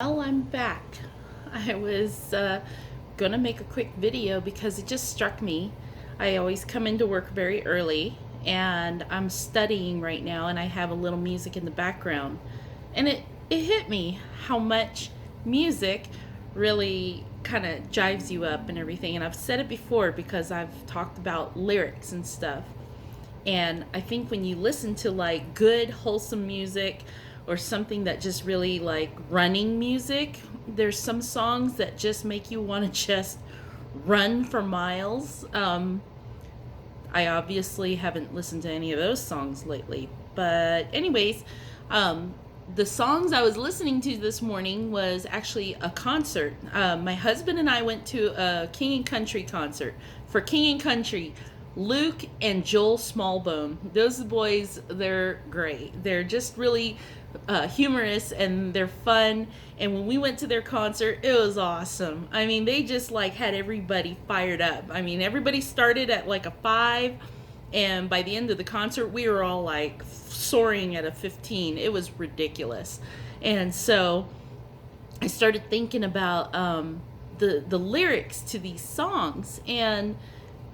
Well, I'm back. I was gonna make a quick video because it just struck me. I always come into work very early and I'm studying right now and I have a little music in the background. And it hit me how much music really kind of jives you up and everything. And I've said it before because I've talked about lyrics and stuff. And I think when you listen to like good, wholesome music or something that just really like running music, there's some songs that just make you want to just run for miles. I obviously haven't listened to any of those songs lately. But, anyways, the songs I was listening to this morning was actually a concert. My husband and I went to a King and Country concert. For King and Country, Luke and Joel Smallbone. Those boys, they're great. They're just really humorous and they're fun. And when we went to their concert, it was awesome. I mean, they just like had everybody fired up. I mean, everybody started at like a 5, and by the end of the concert, we were all like soaring at a 15. It was ridiculous. And so I started thinking about the lyrics to these songs. And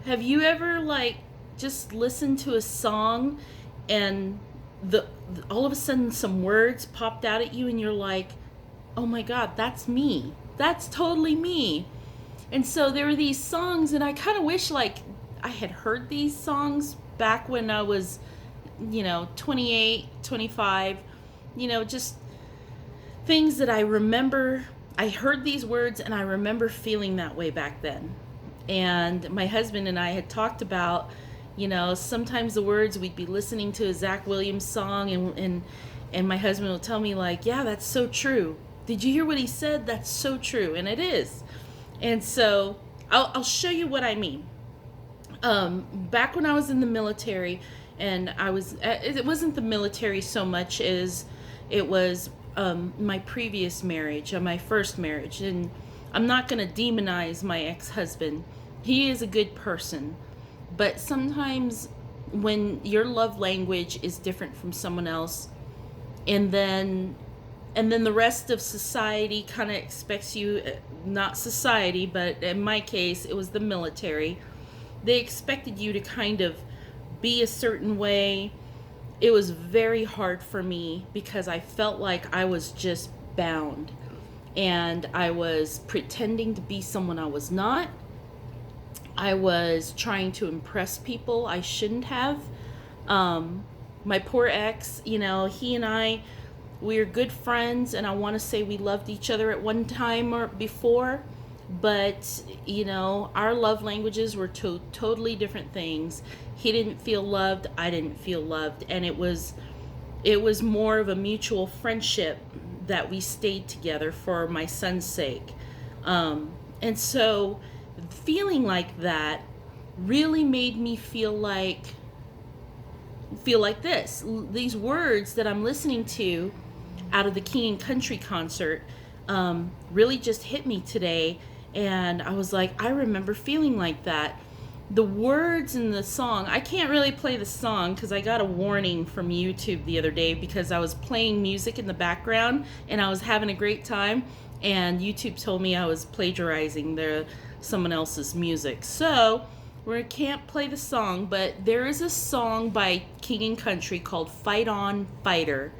have you ever like just listened to a song and the all of a sudden some words popped out at you and you're like, "Oh my god, that's me. That's totally me." And so there were these songs and I kind of wish like I had heard these songs back when I was 28, 25, just things that I remember. I heard these words and I remember feeling that way back then. And my husband and I had talked about, sometimes the words we'd be listening to a Zach Williams song and my husband will tell me like, "Yeah, that's so true. Did you hear what he said? That's so true." And it is. And so I'll show you what I mean. Back when I was in the military, and it wasn't the military so much as it was my previous marriage, my first marriage. And I'm not going to demonize my ex-husband. He is a good person. But sometimes when your love language is different from someone else, and then the rest of society kind of expects you, not society, but in my case, it was the military. They expected you to kind of be a certain way. It was very hard for me because I felt like I was just bound. And I was pretending to be someone I was not. I was trying to impress people I shouldn't have. My poor ex, he and I, we were good friends, and I want to say we loved each other at one time or before, but our love languages were totally different things. He didn't feel loved, I didn't feel loved, and it was more of a mutual friendship that we stayed together for my son's sake. And so feeling like that really made me feel like this. These words that I'm listening to out of the King and Country concert really just hit me today. And I was like, I remember feeling like that. The words in the song, I can't really play the song because I got a warning from YouTube the other day because I was playing music in the background and I was having a great time, and YouTube told me I was plagiarizing someone else's music. So we can't play the song, but there is a song by King and Country called "Fight On, Fighter."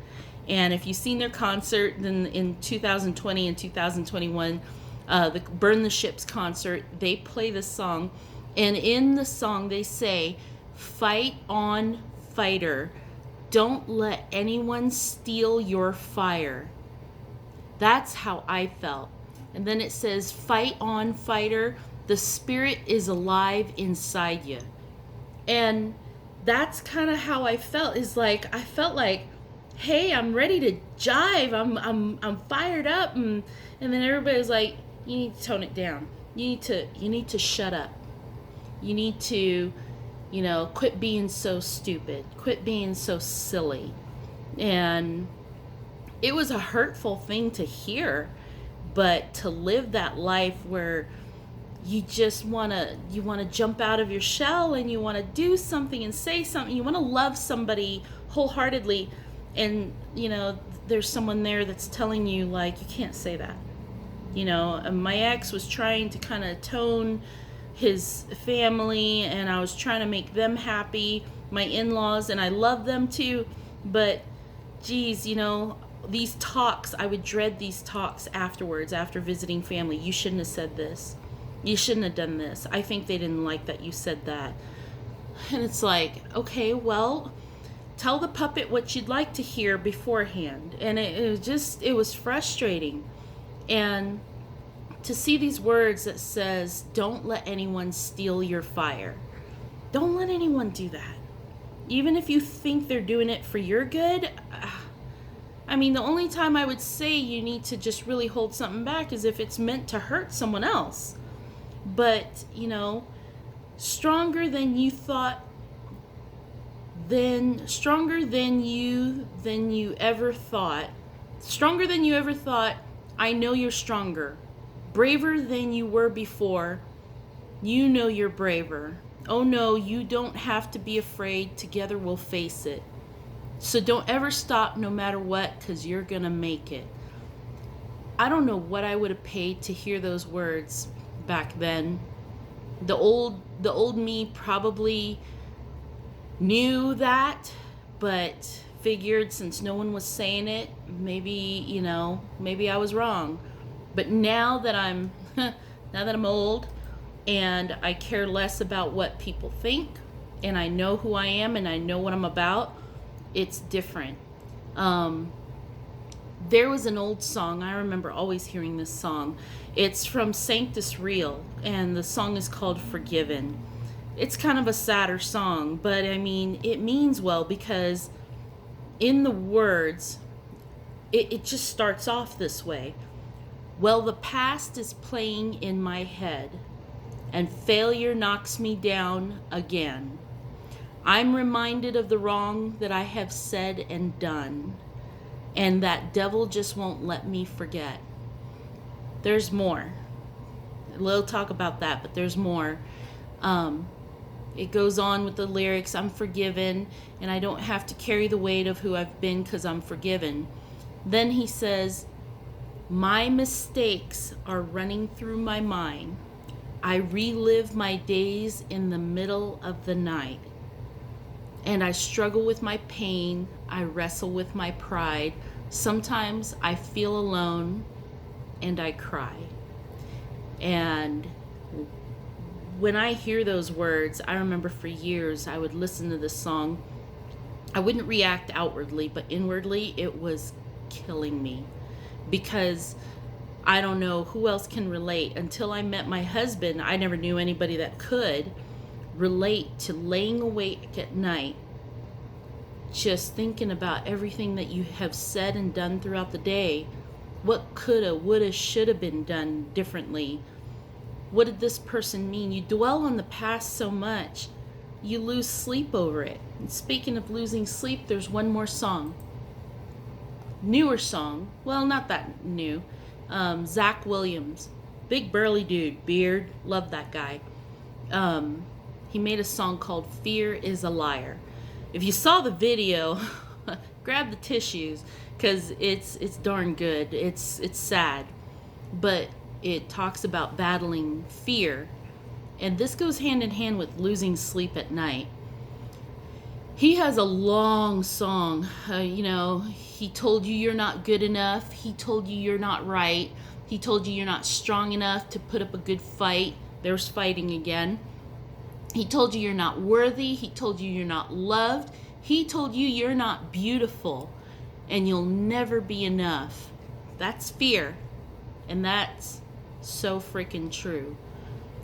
And if you've seen their concert in 2020 and 2021, the Burn the Ships concert, they play this song. And in the song, they say, "Fight on, fighter. Don't let anyone steal your fire." That's how I felt. And then it says, "Fight on, fighter. The spirit is alive inside you." And that's kind of how I felt. Is like I felt like, hey, I'm ready to jive. I'm fired up, and then everybody's like, "You need to tone it down. You need to shut up. You need to, quit being so stupid. Quit being so silly." And it was a hurtful thing to hear, but to live that life where you just want to jump out of your shell and you want to do something and say something, you want to love somebody wholeheartedly, and there's someone there that's telling you, like, you can't say that. You know, my ex was trying to kind of tone his family, and I was trying to make them happy, my in-laws, and I love them too, but geez, you know, these talks, I would dread these talks afterwards, after visiting family. You shouldn't have said this. You shouldn't have done this. I think they didn't like that you said that. And it's like, okay, well, tell the puppet what you'd like to hear beforehand. And it was frustrating. And to see these words that says, don't let anyone steal your fire. Don't let anyone do that. Even if you think they're doing it for your good. I mean, the only time I would say you need to just really hold something back is if it's meant to hurt someone else. But, you know, stronger than you ever thought, I know you're stronger. Braver than you were before. You know you're braver. Oh no, you don't have to be afraid. Together we'll face it. So don't ever stop, no matter what, because you're going to make it. I don't know what I would have paid to hear those words back then. The old me probably knew that, but figured since no one was saying it, maybe I was wrong. But now that I'm old and I care less about what people think, and I know who I am and I know what I'm about, it's different. There was an old song, I remember always hearing this song. It's from Sanctus Real, and the song is called Forgiven. It's kind of a sadder song, but I mean, it means well, because in the words, it just starts off this way. Well, the past is playing in my head, and failure knocks me down again. I'm reminded of the wrong that I have said and done, and that devil just won't let me forget. There's more. We'll talk about that, but there's more. It goes on with the lyrics, I'm forgiven, and I don't have to carry the weight of who I've been because I'm forgiven. Then he says, my mistakes are running through my mind. I relive my days in the middle of the night. And I struggle with my pain. I wrestle with my pride. Sometimes I feel alone and I cry. And when I hear those words, I remember for years I would listen to this song. I wouldn't react outwardly, but inwardly it was killing me, because I don't know who else can relate. Until I met my husband, I never knew anybody that could relate to laying awake at night, just thinking about everything that you have said and done throughout the day. What coulda, woulda, shoulda been done differently? What did this person mean? You dwell on the past so much, you lose sleep over it. And speaking of losing sleep, there's one more song. Newer song. Well, not that new. Zach Williams. Big burly dude. Beard. Love that guy. He made a song called Fear is a Liar. If you saw the video, grab the tissues, because it's darn good. It's sad. But it talks about battling fear. And this goes hand in hand with losing sleep at night. He has a long song. He told you you're not good enough. He told you you're not right. He told you you're not strong enough to put up a good fight. There's fighting again. He told you you're not worthy. He told you you're not loved. He told you you're not beautiful and you'll never be enough. That's fear. And that's so freaking true.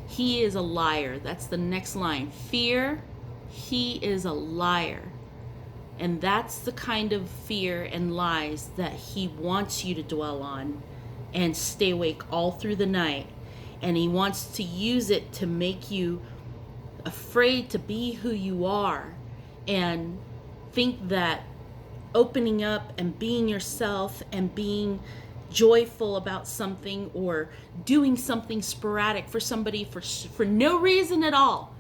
He is a liar. That's the next line. Fear, he is a liar. And that's the kind of fear and lies that he wants you to dwell on and stay awake all through the night. And he wants to use it to make you afraid to be who you are, and think that opening up and being yourself and being joyful about something, or doing something sporadic for somebody for no reason at all.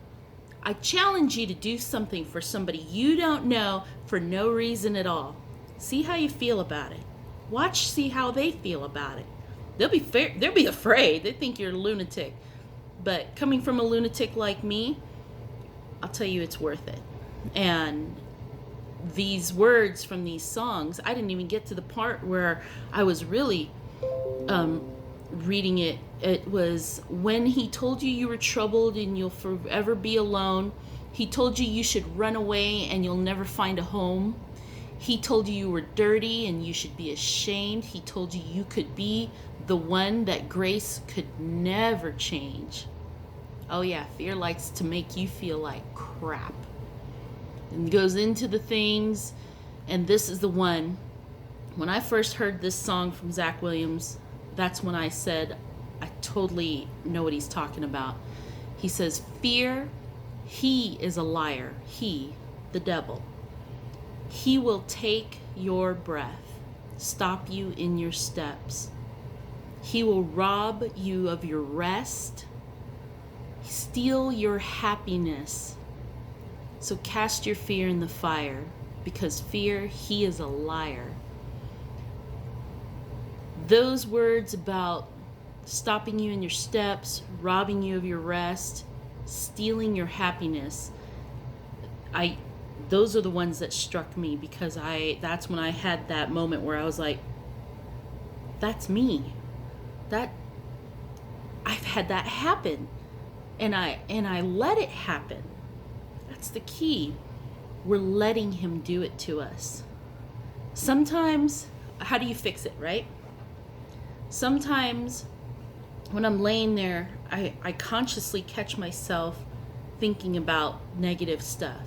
I challenge you to do something for somebody you don't know for no reason at all. See how you feel about it. Watch, see how they feel about it. They'll be afraid. They think you're a lunatic. But coming from a lunatic like me, I'll tell you it's worth it. And these words from these songs, I didn't even get to the part where I was really reading it. It was, when he told you were troubled and you'll forever be alone. He told you should run away and you'll never find a home. He told you were dirty and you should be ashamed. He told you could be the one that grace could never change. Oh yeah, fear likes to make you feel like crap. And goes into the things, and this is the one. When I first heard this song from Zach Williams, that's when I said, I totally know what he's talking about. He says, fear, he is a liar. He, the devil. He will take your breath, stop you in your steps. He will rob you of your rest, steal your happiness. So cast your fear in the fire, because fear, he is a liar. Those words about stopping you in your steps, robbing you of your rest, stealing your happiness, those are the ones that struck me, because that's when I had that moment where I was like, that's me. I've had that happen, and I let it happen. That's the key. We're letting him do it to us. Sometimes, how do you fix it, right? Sometimes when I'm laying there, I consciously catch myself thinking about negative stuff,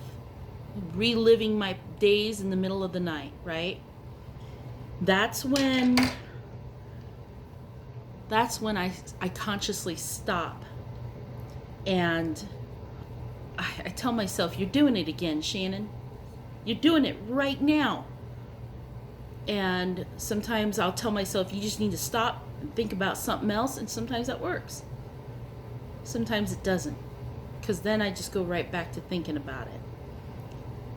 reliving my days in the middle of the night, right? That's when I consciously stop, and I tell myself, you're doing it again, Shannon. You're doing it right now. And sometimes I'll tell myself, you just need to stop and think about something else, and sometimes that works. Sometimes it doesn't, because then I just go right back to thinking about it.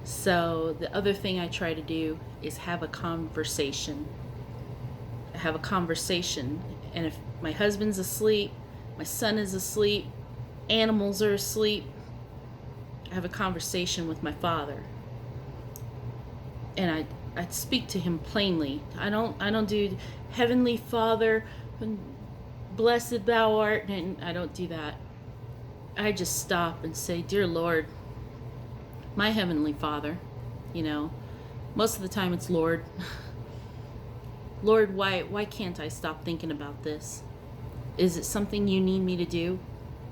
So the other thing I try to do is have a conversation. And if my husband's asleep, my son is asleep, animals are asleep, I have a conversation with my Father. And I speak to him plainly. I don't do Heavenly Father, blessed thou art, and I don't do that. I just stop and say, Dear Lord, my Heavenly Father, most of the time it's Lord. Lord, why can't I stop thinking about this? Is it something you need me to do?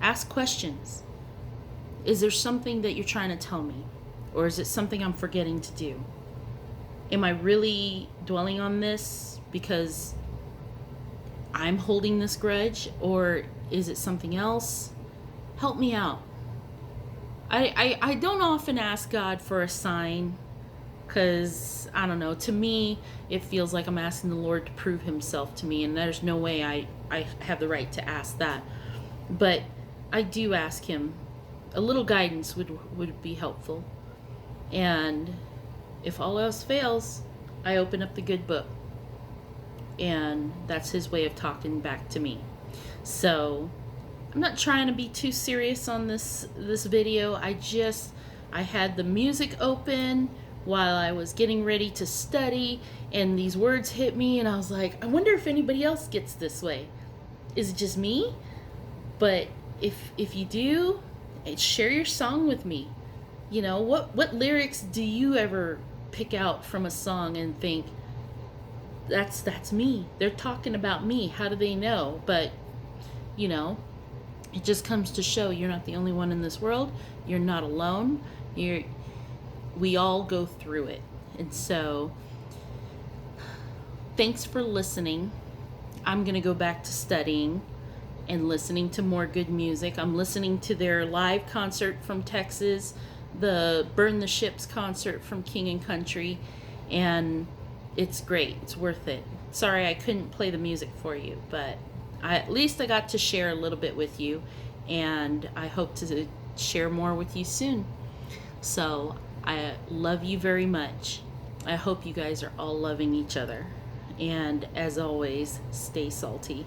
Ask questions. Is there something that you're trying to tell me? Or is it something I'm forgetting to do? Am I really dwelling on this because I'm holding this grudge? Or is it something else? Help me out. I don't often ask God for a sign, because, I don't know, to me, it feels like I'm asking the Lord to prove himself to me, and there's no way I have the right to ask that. But I do ask him. A little guidance would be helpful. And if all else fails, I open up the good book. And that's his way of talking back to me. So I'm not trying to be too serious on this video. I had the music open while I was getting ready to study, and these words hit me, and I was like, I wonder if anybody else gets this way. Is it just me? But if you do, share your song with me. What lyrics do you ever pick out from a song and think, that's me? They're talking about me. How do they know? But it just comes to show you're not the only one in this world. You're not alone. We all go through it. And so, thanks for listening. I'm going to go back to studying and listening to more good music. I'm listening to their live concert from Texas, the Burn the Ships concert from King and Country, and it's great. It's worth it. Sorry I couldn't play the music for you, but at least I got to share a little bit with you, and I hope to share more with you soon. So I love you very much. I hope you guys are all loving each other. And as always, stay salty.